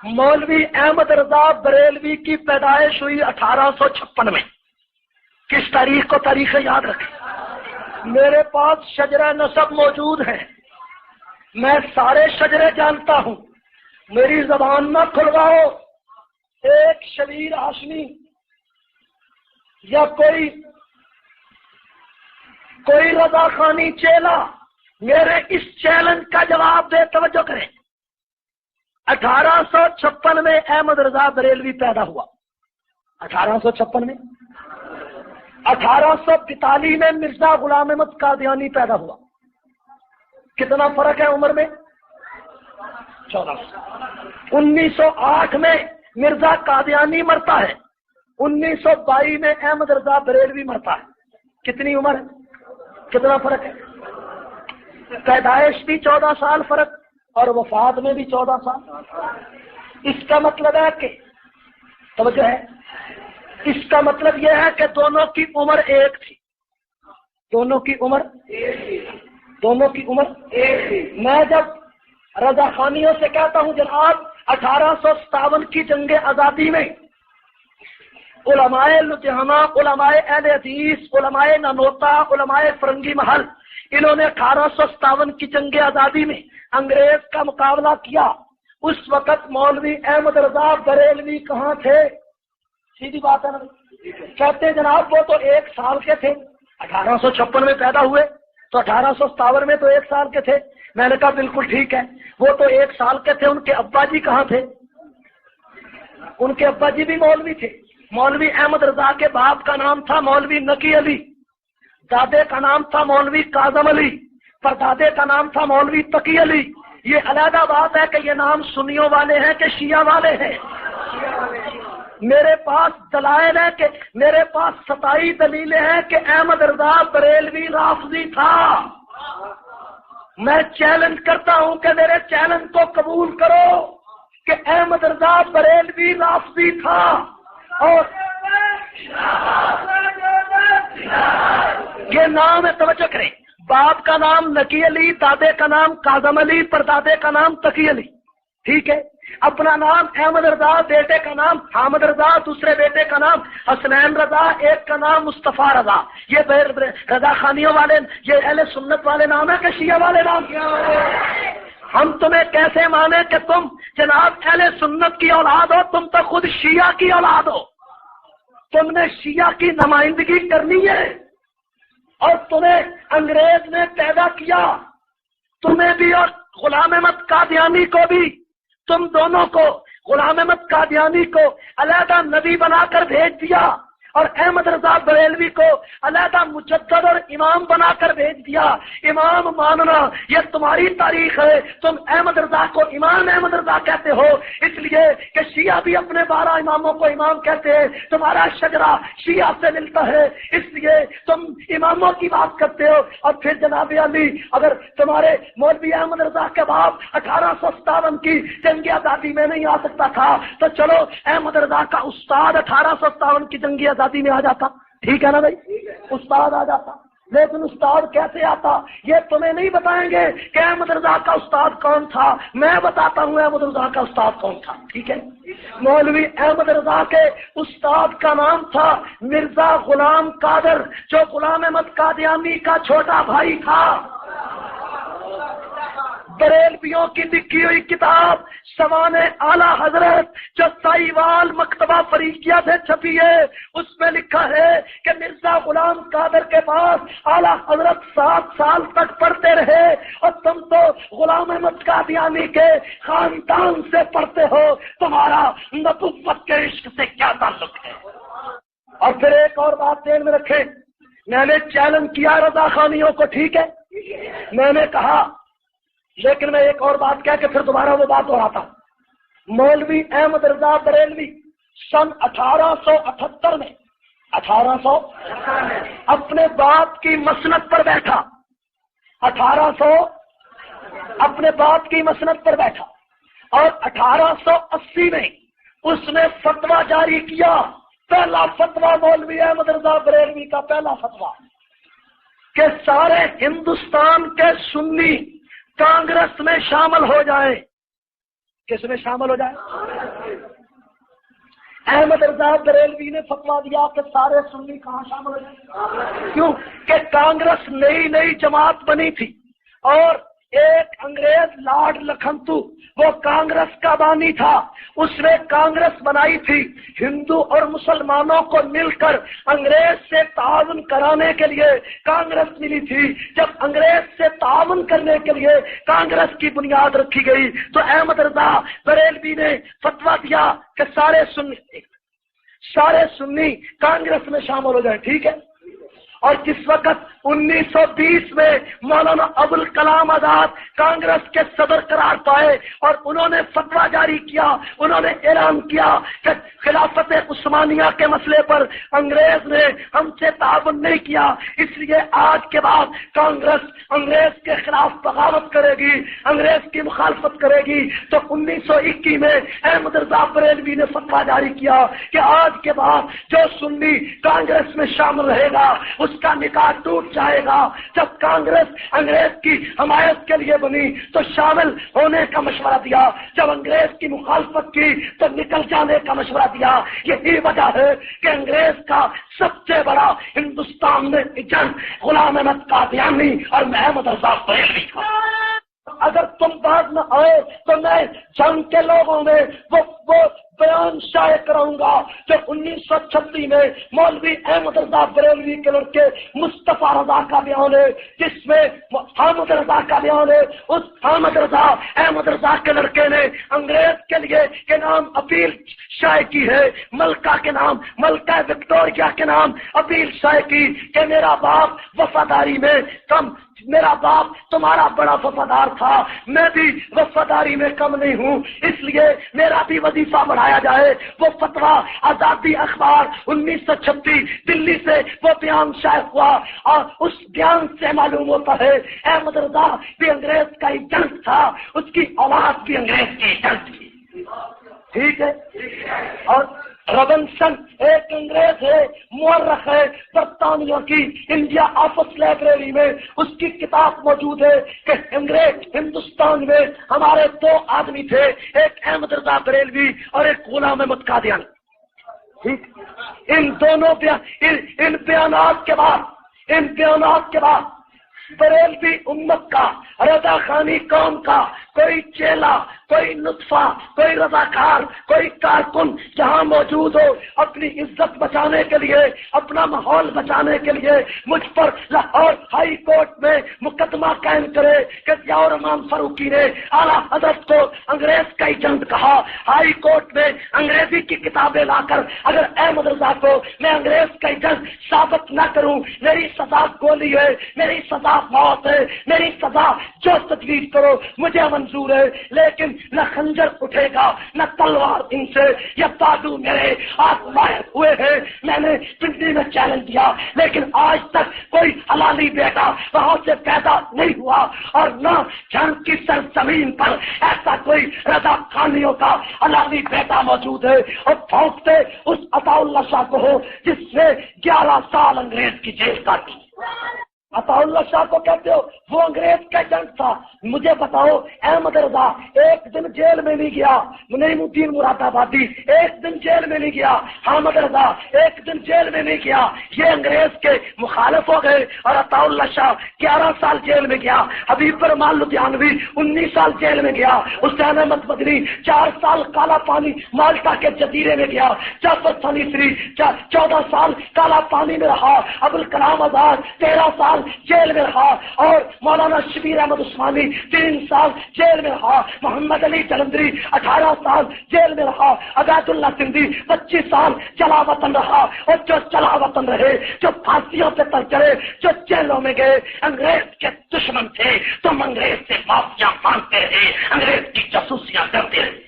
مولوی احمد رضا بریلوی کی پیدائش ہوئی 1856 میں. کس تاریخ کو تاریخ یاد رکھیں. میرے پاس شجرہ نسب موجود ہے، میں سارے شجرے جانتا ہوں. میری زبان نہ کھلواؤ. ایک شبیر ہاشمی یا کوئی رضا خانی چیلا میرے اس چیلنج کا جواب دے. توجہ کریں. 1856 میں احمد رضا بریلوی پیدا ہوا. 1856 میں. 1842 میں مرزا غلام احمد قادیانی پیدا ہوا. کتنا فرق ہے عمر میں؟ 14. 1908 میں مرزا قادیانی مرتا ہے. 1922 میں احمد رضا بریلوی مرتا ہے. کتنی عمر ہے؟ کتنا فرق ہے؟ پیدائش بھی 14 سال فرق اور وفات میں بھی 14 سال. اس کا مطلب ہے کہ توجہ ہے، اس کا مطلب یہ ہے کہ دونوں کی عمر ایک تھی. دونوں کی عمر ایک تھی. میں جب رضا خانیوں سے کہتا ہوں جناب 1857 کی جنگ آزادی میں علماء لدھیانہ، علماء اہل حدیث، علماء نانوتا، علماء فرنگی محل، انہوں نے 1857 کی جنگ آزادی میں انگریز کا مقابلہ کیا. اس وقت مولوی احمد رضا بریلوی کہاں تھے؟ سیدھی بات ہے نا. کہتے ہیں جناب وہ تو 1 سال کے تھے. 1856 میں پیدا ہوئے تو 1857 میں تو 1 سال کے تھے. میں نے کہا بالکل ٹھیک ہے، وہ تو 1 سال کے تھے. ان کے ابا جی کہاں تھے؟ ان کے ابا جی بھی مولوی تھے. مولوی احمد رضا کے باپ کا نام تھا مولوی نقی علی، دادے کا نام تھا مولوی کاظم علی، پردادے کا نام تھا مولوی تقی علی. یہ علیحدہ بات ہے کہ یہ نام سنیوں والے ہیں کہ شیعہ والے ہیں. میرے پاس دلائل ہے کہ میرے پاس 27 دلیلیں ہیں کہ احمد رضا بریلوی رافضی تھا. میں چیلنج کرتا ہوں کہ میرے چیلنج کو قبول کرو کہ احمد رضا بریلوی رافضی تھا. اور یہ نام ہے، توجہ کریں. باپ کا نام نقی علی، دادے کا نام کاظم علی، پردادے کا نام تقی علی. ٹھیک ہے. اپنا نام احمد رضا، بیٹے کا نام حامد رضا، دوسرے بیٹے کا نام حسنین رضا، ایک کا نام مصطفیٰ رضا. یہ رضا خانیوں والے، یہ اہل سنت والے نام ہے کہ شیعہ والے نام؟ ہم تمہیں کیسے مانے کہ تم جناب اہل سنت کی اولاد ہو؟ تم تو خود شیعہ کی اولاد ہو. تم نے شیعہ کی نمائندگی کرنی ہے اور تمہیں انگریز نے پیدا کیا، تمہیں بھی اور غلام احمد قادیانی کو بھی. تم دونوں کو، غلام احمد قادیانی کو علیحدہ نبی بنا کر بھیج دیا اور احمد رضا بریلوی کو علیحدہ مجدد اور امام بنا کر بھیج دیا. امام ماننا یہ تمہاری تاریخ ہے. تم احمد رضا کو امام احمد رضا کہتے ہو اس لیے کہ شیعہ بھی اپنے 12 اماموں کو امام کہتے ہیں. تمہارا شجرہ شیعہ سے ملتا ہے اس لیے تم اماموں کی بات کرتے ہو. اور پھر جناب علی، اگر تمہارے مولوی احمد رضا کے باپ 1857 کی جنگ آزادی میں نہیں آ سکتا تھا تو چلو احمد رضا کا استاد 1857 کی جنگ آزادی میں آ جاتا. ٹھیک ہے نا بھائی، استاد آ جاتا. لیکن استاد کیسے آتا یہ تمہیں نہیں بتائیں گے کہ احمد رضا کا استاد کون تھا. میں بتاتا ہوں احمد رضا کا استاد کون تھا. ٹھیک ہے. مولوی احمد رضا کے استاد کا نام تھا مرزا غلام قادر، جو غلام احمد قادیانی کا چھوٹا بھائی تھا. بریلویوں کی لکھی ہوئی کتاب سوانح اعلی حضرت جو سائیوال مکتبہ فریقیہ سے چھپی ہے، اس میں لکھا ہے کہ مرزا غلام قادر کے پاس اعلی حضرت 7 سال تک پڑھتے رہے اور تم تو غلام احمد قادیانی کے خاندان سے پڑھتے ہو. تمہارا نبوت کے عشق سے کیا تعلق ہے؟ اور پھر ایک اور بات ذہن میں رکھیں، میں نے چیلنج کیا رضا خانیوں کو. ٹھیک ہے، میں نے کہا، لیکن میں ایک اور بات کہہ کے پھر دوبارہ وہ بات دہراتا ہوں. مولوی احمد رضا بریلوی سن 1878 میں اپنے باپ کی مسند پر بیٹھا. 1800 اپنے باپ کی مسند پر بیٹھا اور 1880 میں اس نے فتویٰ جاری کیا. پہلا فتویٰ مولوی احمد رضا بریلوی کا پہلا فتویٰ کہ سارے ہندوستان کے سنی کانگریس میں شامل ہو جائیں. کس میں شامل ہو جائے؟ احمد رضا بریلوی نے فتویٰ دیا کہ سارے سنی کہاں شامل ہو جائیں؟ کیوں کہ کانگریس نئی جماعت بنی تھی اور ایک انگریز لارڈ لکھنتو وہ کانگریس کا بانی تھا، اس نے کانگریس بنائی تھی ہندو اور مسلمانوں کو مل کر انگریز سے تعاون کرانے کے لیے کانگریس ملی تھی۔ جب انگریز سے تعاون کرنے کے لیے کانگریس کی بنیاد رکھی گئی تو احمد رضا بریلوی نے فتویٰ دیا کہ سارے سنی کانگریس میں شامل ہو جائیں، ٹھیک ہے۔ اور جس وقت 1920 میں مولانا ابوالکلام آزاد کانگریس کے صدر قرار پائے اور انہوں نے فتویٰ جاری کیا، انہوں نے اعلان کیا کہ خلافت عثمانیہ کے مسئلے پر انگریز نے ہم سے تعاون نہیں کیا، اس لیے آج کے بعد کانگریس انگریز کے خلاف بغاوت کرے گی، انگریز کی مخالفت کرے گی۔ تو 1921 میں احمد رضا بریلوی نے فتویٰ جاری کیا کہ آج کے بعد جو سنی کانگریس میں شامل رہے گا اس کا نکاح ٹوٹ جائے گا۔ جب کانگریس انگریز کی حمایت کے لیے بنی تو شامل ہونے کا مشورہ دیا، جب انگریز کی مخالفت کی تو نکل جانے کا مشورہ دیا۔ یہی وجہ ہے کہ انگریز کا سب سے بڑا ہندوستان میں ایجنٹ غلام احمد قادیانی اور احمد رضا بریلوی تھا۔ اگر تم بعد میں آئے تو میں جنگ کے لوگوں میں وہ بیان شائع کراؤں گا جو 1936 میں مولوی احمد رضا بریلوی کے لڑکے مصطفیٰ رضا کا بیان ہے، جس میں حامد رضا کا بیان ہے۔ اس حامد رضا احمد رضا کے لڑکے نے انگریز کے لیے کے نام اپیل شائع کی ہے، ملکہ کے نام، ملکہ وکٹوریہ کے نام اپیل شائع کی کہ میرا باپ وفاداری میں کم، میرا باپ تمہارا بڑا وفادار تھا، میں بھی وفاداری میں کم نہیں ہوں، اس لیے میرا بھی وظیفہ بڑھایا جائے۔ وہ فتویٰ آزادی اخبار 1936 دلی سے وہ بیان شائع ہوا اور اس بیان سے معلوم ہوتا ہے احمد رضا بھی انگریز کا ایجنٹ تھا، اس کی اولاد بھی انگریز کی ایجنٹ تھی، ٹھیک ہے۔ اور ربنسن ایک انگریز ہے، مورخ ہے برطانیہ کی، انڈیا آفس لائبریری میں اس کی کتاب موجود ہے کہ انگریز ہندوستان میں ہمارے دو آدمی تھے، ایک احمد رضا بریلوی اور ایک غلام احمد قادیانی، ٹھیک۔ ان دونوں ان بیانات کے بعد بریلوی امت کا، رضا خانی قوم کا کوئی چیلا، کوئی نطفہ، کوئی رضاکار، کوئی کارکن جہاں موجود ہو اپنی عزت بچانے کے لیے، اپنا ماحول بچانے کے لیے مجھ پر لاہور ہائی کورٹ میں مقدمہ قائم کرے کہ ضیاء الرحمان فاروقی نے اعلیٰ حضرت کو انگریز کا ایجنٹ کہا۔ ہائی کورٹ میں انگریزی کی کتابیں لا کر اگر احمد رضا کو میں انگریز کا ایجنٹ ثابت نہ کروں، میری سزا گولی ہے، میری سزا موت ہے، میری سزا جو تجویز کرو مجھے منظور ہے، لیکن نہ خنجر اٹھے گا نہ تلوار ان سے، یہ بادو میرے آزمائے ہوئے ہیں۔ میں نے پنڈی میں چیلنج دیا لیکن آج تک کوئی حلالی بیٹا وہاں سے پیدا نہیں ہوا، اور نہ جنگ کی سرزمین پر ایسا کوئی رضا خانیوں کا حلالی بیٹا موجود ہے۔ اور پھونکتے اس عطا اللہ شاہ کو ہو جس نے 11 سال انگریز کی جیل کاٹی۔ عطا اللہ شاہ کو کہتے ہو وہ انگریز کا ایجنٹ تھا، مجھے بتاؤ احمد رضا ایک دن جیل میں نہیں گیا، نعیم الدین مراد آبادی ایک دن جیل میں نہیں گیا، حامد رضا ایک دن جیل میں نہیں گیا، یہ انگریز کے مخالف ہو گئے۔ اور عطا اللہ شاہ 11 سال جیل میں گیا، حبیب الرحمان لدھیانوی 19 سال جیل میں گیا، حسین احمد مدنی 4 سال کالا پانی مالٹا کے جزیرے میں گیا، جعفر ثنیسری 14 سال کالا پانی میں رہا، ابوالکلام آزاد 13 سال جیل میں رہا، اور مولانا شبیر احمد عثمانی 3 سال جیل میں رہا، محمد علی جلندری 18 سال جیل میں رہا، عبید اللہ سندھی 25 سال چلا وطن رہا۔ اور جو چلا وطن رہے، جو پھانسیوں پہ تل چڑھے، جو جیلوں میں گئے، انگریز کے دشمن تھے، تم انگریز سے معافیاں مانگتے رہے، انگریز کی جاسوسیاں کرتے رہے۔